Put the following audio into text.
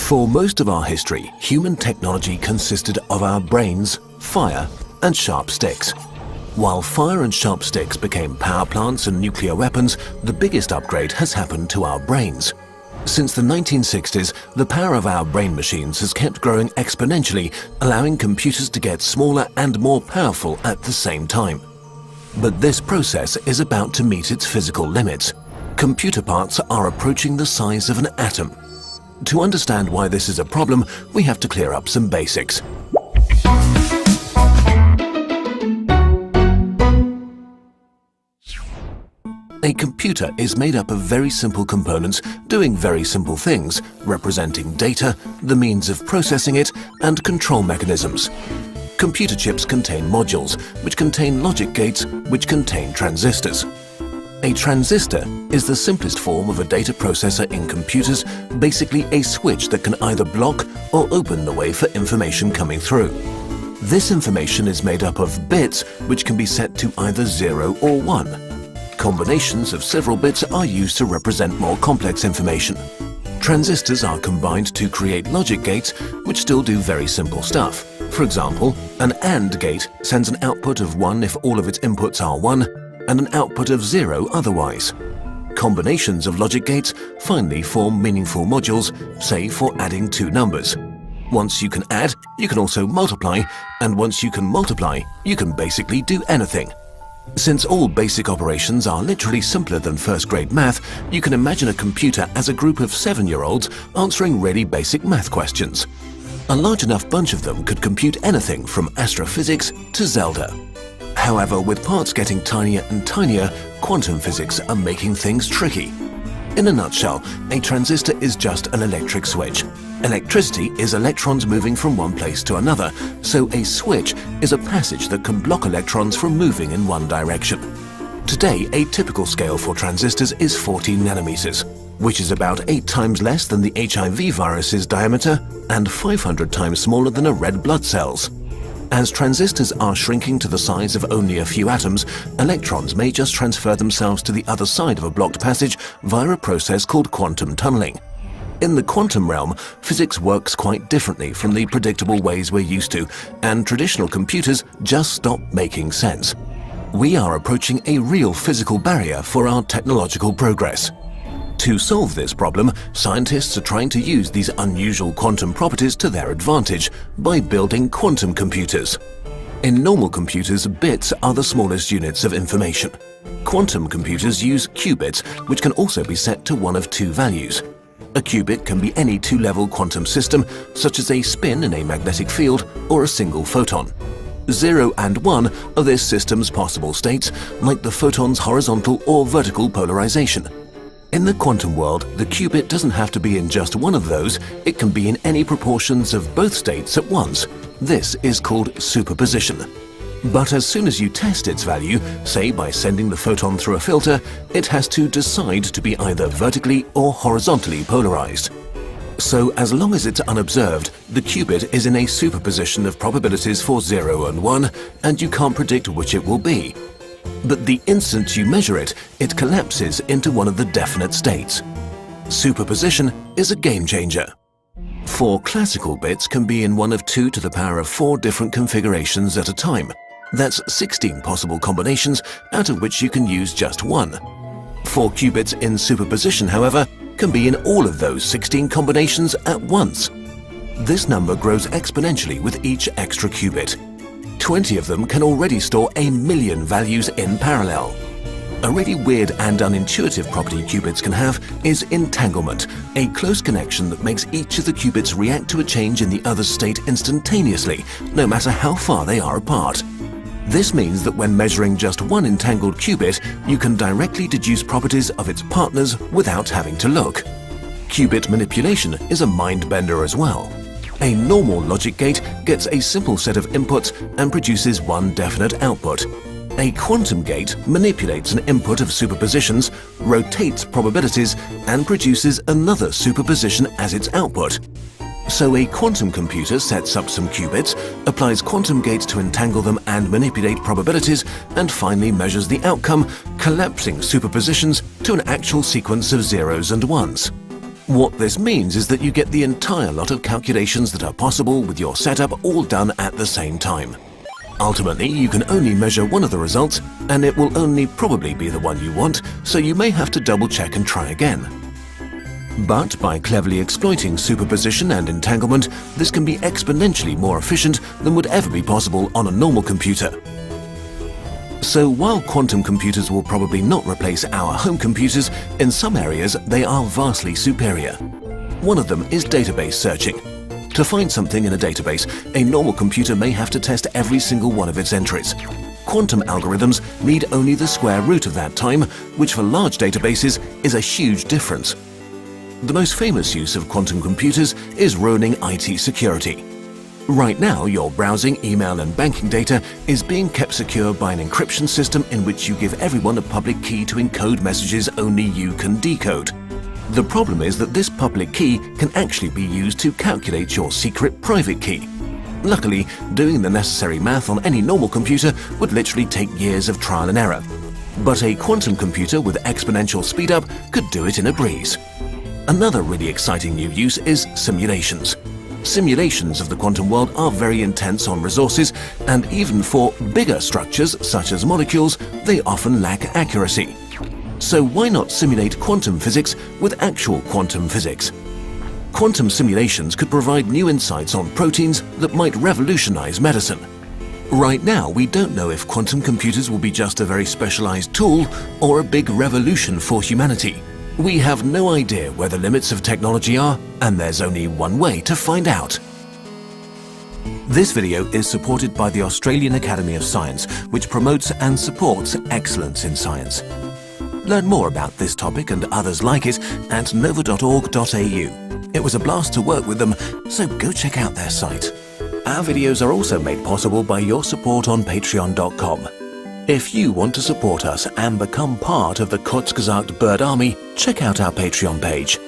For most of our history, human technology consisted of our brains, fire, and sharp sticks. While fire and sharp sticks became power plants and nuclear weapons, the biggest upgrade has happened to our brains. Since the 1960s, the power of our brain machines has kept growing exponentially, allowing computers to get smaller and more powerful at the same time. But this process is about to meet its physical limits. Computer parts are approaching the size of an atom. To understand why this is a problem, we have to clear up some basics. A computer is made up of very simple components doing very simple things, representing data, the means of processing it, and control mechanisms. Computer chips contain modules, which contain logic gates, which contain transistors. A transistor is the simplest form of a data processor in computers, basically a switch that can either block or open the way for information coming through. This information is made up of bits, which can be set to either 0 or 1. Combinations of several bits are used to represent more complex information. Transistors are combined to create logic gates, which still do very simple stuff. For example, an AND gate sends an output of 1 if all of its inputs are 1, and an output of 0 otherwise. Combinations of logic gates finally form meaningful modules, say for adding two numbers. Once you can add, you can also multiply, and once you can multiply, you can basically do anything. Since all basic operations are literally simpler than first-grade math, you can imagine a computer as a group of 7-year-olds answering really basic math questions. A large enough bunch of them could compute anything from astrophysics to Zelda. However, with parts getting tinier and tinier, quantum physics are making things tricky. In a nutshell, a transistor is just an electric switch. Electricity is electrons moving from one place to another, so a switch is a passage that can block electrons from moving in one direction. Today, a typical scale for transistors is 14 nanometers, which is about 8 times less than the HIV virus's diameter and 500 times smaller than a red blood cell's. As transistors are shrinking to the size of only a few atoms, electrons may just transfer themselves to the other side of a blocked passage via a process called quantum tunneling. In the quantum realm, physics works quite differently from the predictable ways we're used to, and traditional computers just stop making sense. We are approaching a real physical barrier for our technological progress. To solve this problem, scientists are trying to use these unusual quantum properties to their advantage by building quantum computers. In normal computers, bits are the smallest units of information. Quantum computers use qubits, which can also be set to one of two values. A qubit can be any two-level quantum system, such as a spin in a magnetic field or a single photon. 0 and 1 are this system's possible states, like the photon's horizontal or vertical polarization. In the quantum world, the qubit doesn't have to be in just one of those, it can be in any proportions of both states at once. This is called superposition. But as soon as you test its value, say by sending the photon through a filter, it has to decide to be either vertically or horizontally polarized. So as long as it's unobserved, the qubit is in a superposition of probabilities for 0 and 1, and you can't predict which it will be. But the instant you measure it, it collapses into one of the definite states. Superposition is a game changer. 4 classical bits can be in one of 2 to the power of 4 different configurations at a time. That's 16 possible combinations, out of which you can use just one. 4 qubits in superposition, however, can be in all of those 16 combinations at once. This number grows exponentially with each extra qubit. 20 of them can already store 1,000,000 values in parallel. A really weird and unintuitive property qubits can have is entanglement, a close connection that makes each of the qubits react to a change in the other's state instantaneously, no matter how far they are apart. This means that when measuring just one entangled qubit, you can directly deduce properties of its partners without having to look. Qubit manipulation is a mind-bender as well. A normal logic gate gets a simple set of inputs and produces one definite output. A quantum gate manipulates an input of superpositions, rotates probabilities, and produces another superposition as its output. So a quantum computer sets up some qubits, applies quantum gates to entangle them and manipulate probabilities, and finally measures the outcome, collapsing superpositions to an actual sequence of zeros and ones. What this means is that you get the entire lot of calculations that are possible with your setup all done at the same time. Ultimately, you can only measure one of the results, and it will only probably be the one you want, so you may have to double-check and try again. But by cleverly exploiting superposition and entanglement, this can be exponentially more efficient than would ever be possible on a normal computer. So while quantum computers will probably not replace our home computers, in some areas they are vastly superior. One of them is database searching. To find something in a database, a normal computer may have to test every single one of its entries. Quantum algorithms need only the square root of that time, which for large databases is a huge difference. The most famous use of quantum computers is ruining IT security. Right now, your browsing, email and banking data is being kept secure by an encryption system in which you give everyone a public key to encode messages only you can decode. The problem is that this public key can actually be used to calculate your secret private key. Luckily, doing the necessary math on any normal computer would literally take years of trial and error. But a quantum computer with exponential speedup could do it in a breeze. Another really exciting new use is simulations. Simulations of the quantum world are very intense on resources, and even for bigger structures such as molecules, they often lack accuracy. So why not simulate quantum physics with actual quantum physics? Quantum simulations could provide new insights on proteins that might revolutionize medicine. Right now, we don't know if quantum computers will be just a very specialized tool or a big revolution for humanity. We have no idea where the limits of technology are, and there's only one way to find out. This video is supported by the Australian Academy of Science, which promotes and supports excellence in science. Learn more about this topic and others like it at nova.org.au. It was a blast to work with them, so go check out their site. Our videos are also made possible by your support on patreon.com. If you want to support us and become part of the Kurzgesagt Bird Army, check out our Patreon page.